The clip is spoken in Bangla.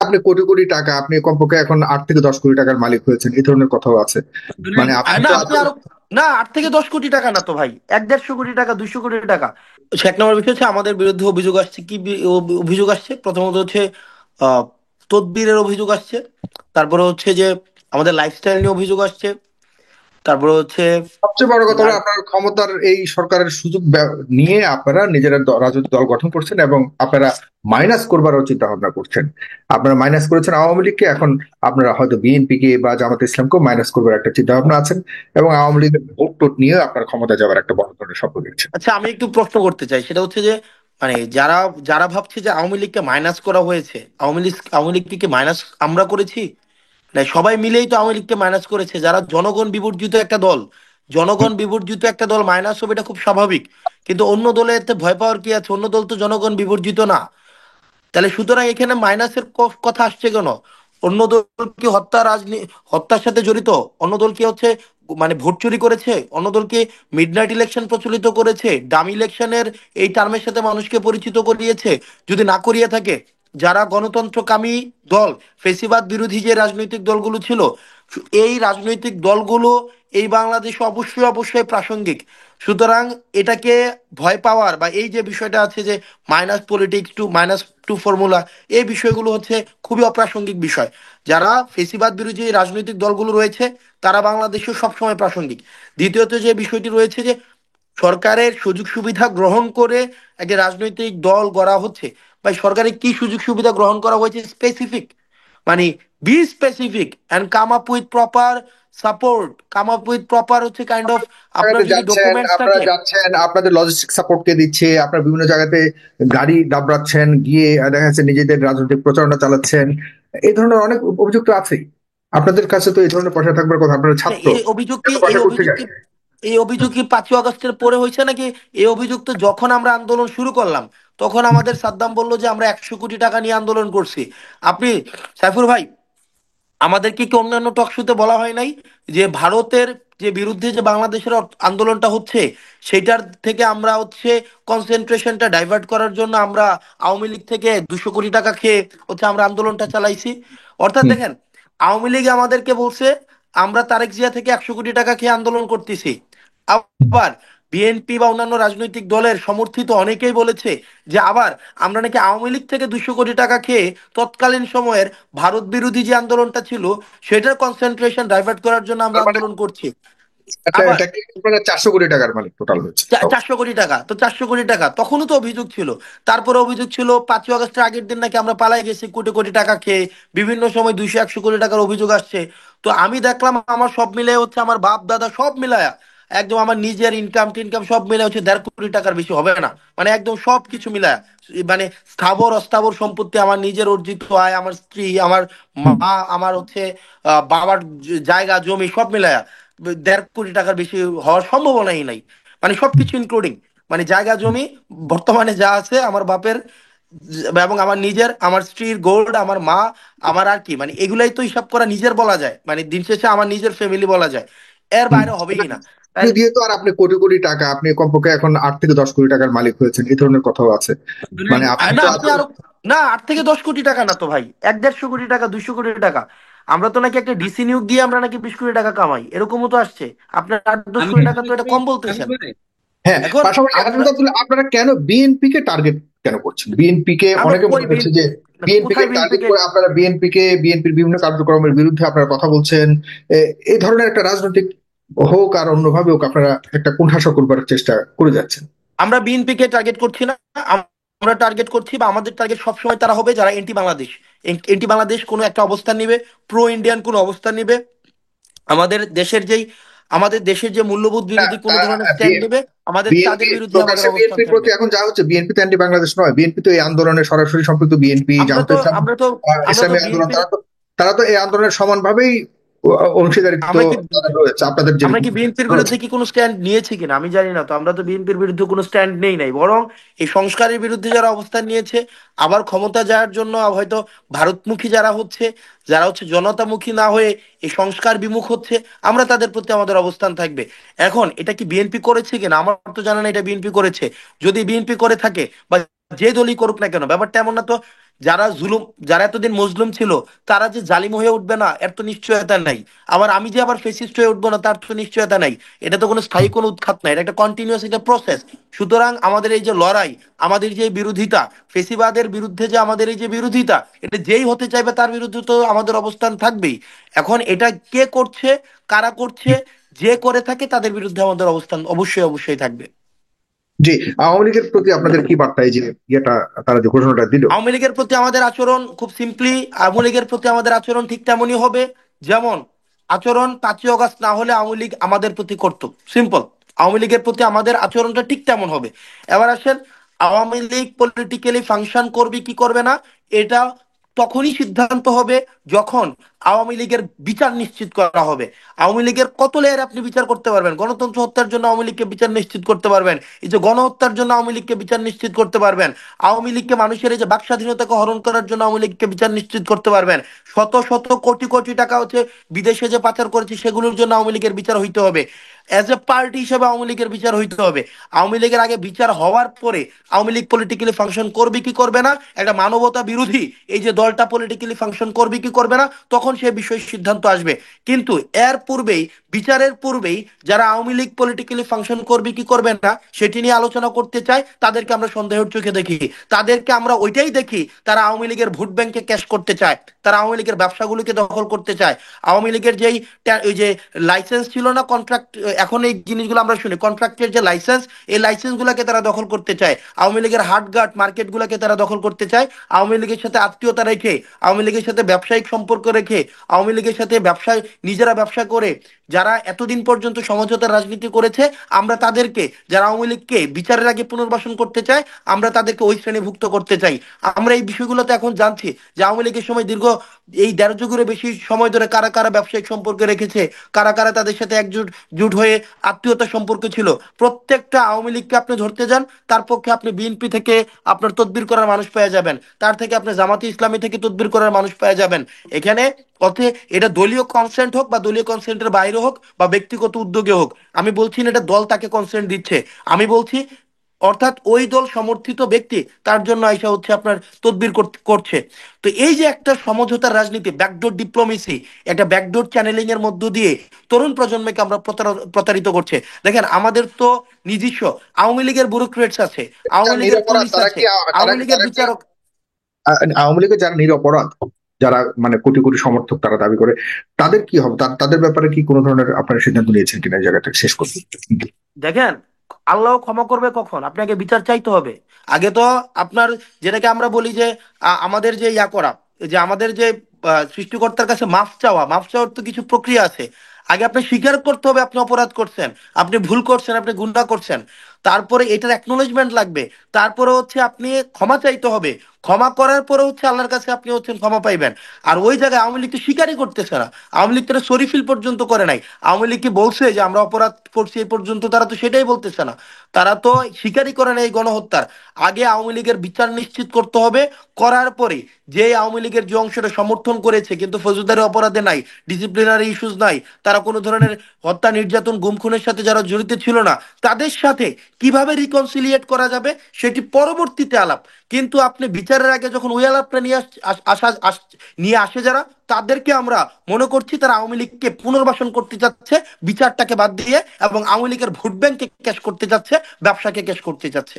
আপনি কোটি কোটি টাকা, আপনি কমপক্ষে এখন 8 থেকে 10 কোটি টাকার মালিক হয়েছেন, এই ধরনের কথাও আছে। মানে আপনি না তো আপনি আরো, না 8 থেকে 10 কোটি টাকা না তো ভাই, 1-1.5 কোটি টাকা, 200 কোটি টাকা। এক নম্বর বিষয় হচ্ছে আমাদের বিরুদ্ধে অভিযোগ আসছে, কি অভিযোগ আসছে, প্রথমত হচ্ছে আহ তদবিরের অভিযোগ আসছে। তারপরে হচ্ছে যে আমাদের লাইফস্টাইল নিয়ে অভিযোগ আসছে। তারপরে হচ্ছে সবচেয়ে বড় কথা হলো আর আপনার ক্ষমতার এই সরকারের সুযোগ নিয়ে আপনারা নিজেরা রাজনৈতিক দল গঠন করছেন এবং আপনারা মাইনাস করবারও চিন্তা ভাবনা করছেন। আপনারা মাইনাস করেছেন আওয়ামী লীগকে, এখন আপনারা হয়তো বিএনপি কে বা জামাত ইসলামকেও মাইনাস করবার একটা চিন্তা ভাবনা আছেন, এবং আওয়ামী লীগের ভোট টোট নিয়ে আপনার ক্ষমতা যাওয়ার একটা বড় ধরনের স্বপ্ন দেখছেন। আচ্ছা, আমি একটু প্রশ্ন করতে চাই, সেটা হচ্ছে যে মানে যারা যারা ভাবছে যে আওয়ামী লীগকে মাইনাস করা হয়েছে, আওয়ামী লীগকে কি মাইনাস আমরা করেছি? না, সবাই মিলেই তো আওয়ামী লীগকে মাইনাস করেছে। যারা জনগণ বিবর্জিত একটা দল, জনগণ বিবর্জিত একটা দল মাইনাস হবে, এটা খুব স্বাভাবিক। কিন্তু অন্য দলে এতে ভয় পাওয়ার কি আছে? অন্য দল তো জনগণ বিবর্জিত না। তাহলে সুতরাং এখানে মাইনাসের কথা আসছে কেন? অন্য দল কি হত্যার সাথে জড়িত? অন্য দল কি হচ্ছে মানে ভোট চুরি করেছে? অন্য দল কি মিডনাইট ইলেকশন প্রচলিত করেছে, ডামি ইলেকশনের এই টার্মের সাথে মানুষকে পরিচিত করিয়েছে? যদি না করিয়ে থাকে, যারা গণতন্ত্রকামী দল, ফেসিবাদ বিরোধী যে রাজনৈতিক দলগুলো ছিল, এই রাজনৈতিক দলগুলো এই বাংলাদেশে অবশ্যই অবশ্যই প্রাসঙ্গিক। সুতরাং এটাকে ভয় পাওয়ার বা এই যে বিষয়টা আছে যে minus politics two minus two formula, এই বিষয়গুলো হচ্ছে খুবই অপ্রাসঙ্গিক বিষয়। যারা ফেসিবাদ বিরোধী রাজনৈতিক দলগুলো রয়েছে, তারা বাংলাদেশে সবসময় প্রাসঙ্গিক। দ্বিতীয়ত যে বিষয়টি রয়েছে যে সরকারের সুযোগ সুবিধা গ্রহণ করে একটা রাজনৈতিক দল গড়া হচ্ছে। ভাই, সরকারের কি সুযোগ সুবিধা গ্রহণ করা হয়েছে স্পেসিফিক, মানে be specific and come up with proper support, come up with proper হচ্ছে কাইন্ড অফ, আপনার জায়গাতে যদি যাচ্ছেন, ডকুমেন্টস আপনারা থাকে। যাচ্ছেন, আপনাদের লজিস্টিক সাপোর্ট কে দিচ্ছে, আপনারা বিভিন্ন জায়গাতে গাড়ি দাবড়াচ্ছেন, গিয়ে দেখা যাচ্ছে নিজেদের রাজনৈতিক প্রচারণা চালাচ্ছেন, এই ধরনের অনেক অভিযোগ তো আছেই। আপনাদের কাছে তো এই ধরনের পয়সা থাকবার কথা, আপনারা না, ছাত্র, এই অভিযোগ কি এত এই পয়সা করতে অভিযোগ কি গেছে। এই অভিযোগ কি 5ই আগস্টের পরে হয়েছে নাকি? এই অভিযোগ তো যখন আমরা আন্দোলন শুরু করলাম, তখন আমাদের সাদ্দাম বলল যে আমরা 100 কোটি টাকা নিয়ে আন্দোলন করছি। আপনি, সাইফুর ভাই, আমাদেরকে কি অন্যান্য টকশোতে বলা হয় নাই যে ভারতের যে বিরুদ্ধে যে বাংলাদেশের আন্দোলনটা হচ্ছে, সেটার থেকে আমরা হচ্ছে কনসেন্ট্রেশনটা ডাইভার্ট করার জন্য আমরা আওয়ামী লীগ থেকে 200 কোটি টাকা খেয়ে হচ্ছে আমরা আন্দোলনটা চালাইছি? অর্থাৎ হুম। দেখেন, আওয়ামী লীগ আমাদেরকে বলছে আমরা তারেক জিয়া থেকে 100 কোটি টাকা খেয়ে আন্দোলন করতেছি। আবার বিএনপি বা অন্যান্য রাজনৈতিক দলের সমর্থিত অনেকেই বলেছে যে আবার আমরা নাকি আওয়ামী লীগ থেকে 200 কোটি টাকা খেয়ে তৎকালীন সময়ের ভারত বিরোধী যে আন্দোলনটা ছিল, সেটার কনসেন্ট্রেশন ডাইভার্ট করার জন্য আমরা তার মানে আন্দোলন করছি। এটা আবার এটা কি আপনারা 400 কোটি টাকার মালিক টোটাল হচ্ছে সব? 400 কোটি টাকা, তো 400 কোটি টাকা তখনও তো অভিযোগ ছিল। তারপরে অভিযোগ ছিল 5ই আগস্টের আগের দিন নাকি আমরা পালাই গেছি কোটি কোটি টাকা খেয়ে। বিভিন্ন সময় 200-100 কোটি টাকার অভিযোগ আসছে। তো আমি দেখলাম আমার সব মিলে হচ্ছে, আমার বাপ দাদা সব মিলায়া একদম আমার নিজের ইনকাম টিনকাম সব মিলে হচ্ছে 1.5 কোটি টাকার বেশি হবে না। মানে একদম সব কিছু মিলায়া, মানে স্থাবর অস্থাবর সম্পত্তি, আমার নিজের অর্জিত আয়, আমার স্ত্রী, আমার হুম। মা, আমার হচ্ছে বাবার জায়গা জমি সব মিলায়া 1.5 কোটি টাকার বেশি হওয়ার সম্ভাবনাই নাই। মানে সবকিছু ইনক্লুডিং, মানে জায়গা জমি বর্তমানে যা আছে আমার বাপের, এবং আমার নিজের, আমার স্ত্রীর গোল্ড, আমার মা, আমার আর কি, মানে এগুলাই তো হিসাব করা নিজের বলা যায়, মানে দিন শেষে আমার নিজের ফ্যামিলি বলা যায়। এর হুম। বাইরে হবেই না। তাই দিয়ে তো আর আপনি কোটি কোটি টাকা, আপনি কমপক্ষে এখন 8 থেকে 10 কোটি টাকার মালিক হয়েছেন, এই ধরনের কথাও আছে। মানে আপনি না তো আপনি আরো, না 8 থেকে 10 কোটি টাকা না তো ভাই, 1-1.5 কোটি টাকা, 200 কোটি টাকা। আমরা তো নাকি একটা ডিসি নিয়োগ দিয়ে আমরা নাকি 20 কোটি টাকা কামাই, এরকমও তো আসছে। আপনার 8-10 কোটি টাকা তো এটা কম বলতেছেন। হ্যাঁ, এখন পাশাপাশি আমরা আরেকটা কথা, আপনারা কেন বিএনপি কে টার্গেট কেন করছেন? বিএনপি কে আমরা অনেকে কই মনে করছে বিএনপি, যে বিএনপি কে কোথায় বিএনপি টার্গেট কে? করে আপনারা বিএনপির বিভিন্ন কার্যক্রমের বিরুদ্ধে আপনারা কথা বলছেন। এই ধরনের একটা রাজনৈতিক হোক আর অন্যভাবে হোক, আপনারা একটা কোণঠাসা করবার চেষ্টা করে যাচ্ছেন। আমরা বিএনপি কে টার্গেট করছি না। আমরা টার্গেট করছি, বা আমাদের টার্গেট সবসময় তারা হবে যারা এন্টি বাংলাদেশ, এন্টি বাংলাদেশ কোনো একটা অবস্থান নিবে, প্রো ইন্ডিয়ান কোনো অবস্থান নিবে, আমাদের দেশের যেই, আমাদের দেশের যে মূল্যবোধ বিরোধী কোনো ধরনের স্ট্যান্ড নেবে, আমাদের বিএনপি তাদের বিরুদ্ধে আমাদের প্রকাশ্যে অবস্থান বিএনপির থাকবে। প্রতি এখন যা হচ্ছে, বিএনপি তো অ্যান্টি বাংলাদেশ নয়, বিএনপি তো এই আন্দোলনে সরাসরি সম্পৃক্ত। বিএনপি, আমরা জামাত তো ইসলাম, আমরা তো আমরা তো ইসলামী আন্দোলন, বিএনপির, তারা তো এই আন্দোলনের সমানভাবেই অংশীদারিত্ব আমরা কি তাদের রয়েছে আপনাদের আমরা যেরকম কি বিএনপির রয়েছে। বিরুদ্ধে কি কোনো স্ট্যান্ড নিয়েছি কিনা আমি জানি না, তো আমরা তো বিএনপির বিরুদ্ধে কোনো স্ট্যান্ড নেই নাই, বরং এই সংস্কারের বিরুদ্ধে যারা অবস্থান নিয়েছে, আবার ক্ষমতা যাওয়ার জন্য হয়তো ভারতমুখী যারা হচ্ছে, যারা হচ্ছে জনতামুখী না হয়ে এই সংস্কার বিমুখ হচ্ছে, আমরা তাদের প্রতি আমাদের অবস্থান থাকবে। এখন এটা কি বিএনপি করেছে কিনা আমার তো জানা না এটা বিএনপি করেছে। যদি বিএনপি করে থাকে বা যে দলই করুক না কেন, ব্যাপারটা এমন না তো যারা জুলুম, যারা এতদিন মজলুম ছিল, তারা যে জালিম হয়ে উঠবে না এর তো নিশ্চয়তা নাই। আবার আমি যে আবার ফেসিস্ট হয়ে উঠবো না তার তো নিশ্চয়তা নাই। এটা তো কোনো স্থায়ী কোনো উৎখাত নাই, এটা একটা কন্টিনিউয়াস একটা প্রসেস। সুতরাং আমাদের এই যে লড়াই, আমাদের যে বিরোধিতা, ফেসিবাদের বিরুদ্ধে যে আমাদের এই যে বিরোধিতা, এটা যেই হতে চাইবে তার বিরুদ্ধে তো আমাদের অবস্থান থাকবেই। এখন এটা কে করছে, কারা করছে, যে করে থাকে তাদের বিরুদ্ধে আমাদের অবস্থান অবশ্যই অবশ্যই থাকবে। জি, আওয়ামী লীগের প্রতি আপনাদের কি বার্তা, এই যে ইয়েটা, তারা যে ঘোষণাটা দিল? আওয়ামী লীগের প্রতি আমাদের আচরণ খুব সিম্পলি, আওয়ামী লীগের প্রতি আমাদের আচরণ ঠিক তেমনই হবে যেমন আচরণ 5ই অগাস্ট না হলে আওয়ামী লীগ আমাদের প্রতি করতো। সিম্পল, আওয়ামী লীগের প্রতি আমাদের আচরণটা ঠিক তেমন হবে। এবার আসেন, আওয়ামী লীগ পলিটিক্যালি ফাংশন করবে কি করবে না, এটা তখনই সিদ্ধান্ত হবে যখন আওয়ামী লীগের বিচার নিশ্চিত করা হবে। আওয়ামী লীগের কত লেয়ারে আপনি বিচার করতে পারবেন? গণতন্ত্র হত্যার জন্য আওয়ামী লীগকে বিচার নিশ্চিত করতে পারবেন, এই যে গণহত্যার জন্য আওয়ামী লীগকে বিচার নিশ্চিত করতে পারবেন, আওয়ামী লীগকে মানুষের এই যে বাক স্বাধীনতাকে হরণ করার জন্য আওয়ামী লীগকে বিচার নিশ্চিত করতে পারবেন, শত শত কোটি কোটি টাকা হচ্ছে বিদেশে যে পাচার করেছে সেগুলোর জন্য আওয়ামী লীগের বিচার হইতে হবে। অ্যাজ এ পার্টি হিসেবে আওয়ামী লীগের বিচার হইতে হবে। আওয়ামী লীগের আগে বিচার হওয়ার পরে আওয়ামী লীগ পলিটিক্যালি ফাংশন করবে কি করবে না, একটা মানবতা বিরোধী এই যে দলটা পলিটিক্যালি ফাংশন করবে কি করবে না, তখন সে বিষয়ে সিদ্ধান্ত আসবে। কিন্তু এর পূর্বেই, বিচারের পূর্বেই যারা আওয়ামী লীগ পলিটিক্যালি ফাংশন করবে কি করবে না সেটি নিয়ে আলোচনা করতে চায়, তাদেরকে আমরা সন্দেহের চোখে দেখি। তাদেরকে আমরা ওইটাই দেখি, তারা আওয়ামী লীগের ভোট ব্যাংকে ক্যাশ করতে চায়, তারা আওয়ামী লীগের ব্যবসাগুলোকে দখল করতে চায়। আওয়ামী লীগের যেই ওই যে লাইসেন্স ছিল না কন্ট্রাক্ট, এখন এই জিনিসগুলো আমরা শুনি, কন্ট্রাক্টের যে লাইসেন্স, এই লাইসেন্স গুলাকে তারা দখল করতে চায়। আওয়ামী লীগের হাটঘাট মার্কেট গুলাকে তারা দখল করতে চায়। আওয়ামী লীগের সাথে আত্মীয়তা রেখে, আওয়ামী লীগের সাথে ব্যবসায়িক সম্পর্ক রেখে, আওয়ামী লীগের সাথে ব্যবসায় নিজেরা ব্যবসা করে যারা এতদিন পর্যন্ত সমঝোতার রাজনীতি করেছে, আমরা তাদেরকে, যারা আওয়ামী লীগকে বিচারের আগে পুনর্বাসন করতে চায়, আমরা তাদেরকে ওই শ্রেণীভুক্ত করতে চাই। আমরা এই বিষয়গুলো তো এখন জানছি যে আওয়ামী লীগের সময় দীর্ঘ এই 1.5 যুগেরও বেশি সময় ধরে কারা কারা ব্যবসায়িক সম্পর্কে রেখেছে, কারা কারা তাদের সাথে একজোট জুট হয়ে আত্মীয়তা সম্পর্ক ছিল। প্রত্যেকটা আওয়ামী লীগকে আপনি ধরতে যান, তার পক্ষে আপনি বিএনপি থেকে আপনার তদবির করার মানুষ পেয়ে যাবেন, তার থেকে আপনি জামাতে ইসলামী থেকে তদবির করার মানুষ পেয়ে যাবেন। এখানে অথে এটা দলীয় কনসেন্ট হোক বা দলীয় কনসেন্টের বাইরে হোক বা ব্যক্তিগত উদ্যোগে হোক, আমি বলছি না এটা দল তাকে কনসেন্ট দিচ্ছে, আমি বলছি অর্থাৎ ওই দল সমর্থিত ব্যক্তি তার জন্য আইসা হচ্ছে আপনার তদবির করছে। তো এই যে একটা সমঝোতার রাজনীতি, ব্যাকডোর ডিপ্লোমেসি, একটা ব্যাকডোর চ্যানেলিং এর মধ্য দিয়ে তরুণ প্রজন্মকে আমরা প্রতারিত করছে। দেখেন আমাদের তো নিজস্ব আওয়ামী লীগের ব্যুরোক্রেটস আছে, যারা আওয়ামী লীগের নিরপরাধ পুলিশ তারা আছে, কি তারা আওয়ামী লীগের তারা কি বিচারক। আওয়ামী লীগের যারা নিরপরাধ, যারা মানে কোটি কোটি সমর্থক তারা দাবি করে, তাদের কি হবে? তাদের ব্যাপারে কি কোনো ধরনের আপনারা সিদ্ধান্ত নিয়েছেন কিনা, এই জায়গাটা শেষ করতে? দেখেন, আল্লাহ ক্ষমা করবে কখন, আপনাকে বিচার চাইতে হবে। আগে তো আপনার, যেটাকে আমরা বলি যে আমাদের যে ইয়া করা, যে আমাদের যে সৃষ্টিকর্তার কাছে মাফ চাওয়া, মাফ চাওয়ার তো কিছু প্রক্রিয়া আছে। আগে আপনি স্বীকার করতে হবে আপনি অপরাধ করছেন, আপনি ভুল করছেন, আপনি গুনাহ করছেন, তারপরে এটার অ্যাকনোলেজমেন্ট লাগবে, তারপরে হচ্ছে আপনি ক্ষমা চাইতে হবে, ক্ষমা করার পরে হচ্ছে আল্লাহর কাছে আপনি হচ্ছেন ক্ষমা পাইবেন। আর ওই জায়গায় আওয়ামী লীগ তো স্বীকারই করতেছে না, আওয়ামী লীগ তো সরি ফিল পর্যন্ত করে নাই। আওয়ামী লীগ কি বলছে যে আমরা অপরাধ করছি এই পর্যন্ত? তারা তো সেটাই বলতেছে না, তারা তো স্বীকারই করে না এই গণহত্যার। আগে আওয়ামী লীগের বিচার নিশ্চিত করতে হবে, করার পরে যে আওয়ামী লীগের যে অংশটা সমর্থন করেছে কিন্তু ফৌজদারি অপরাধে নাই, ডিসিপ্লিনারি ইস্যুস নাই, তারা কোনো ধরনের হত্যা নির্যাতন গুম খুনের সাথে যারা জড়িত ছিল না, তাদের সাথে কিভাবে রিকনসিলিয়েট করা যাবে সেটি পরবর্তীতে আলাপ। কিন্তু আপনি বিচারের আগে যখন ওই আলাপটা নিয়ে নিয়ে আসে যারা, তাদেরকে আমরা মনে করছি তারা আওয়ামী লীগকে পুনর্বাসন করতে চাচ্ছে বিচারটাকে বাদ দিয়ে, এবং আওয়ামী লীগের ভোট ব্যাংকে ক্যাশ করতে যাচ্ছে, ব্যবসাকে ক্যাশ করতে যাচ্ছে।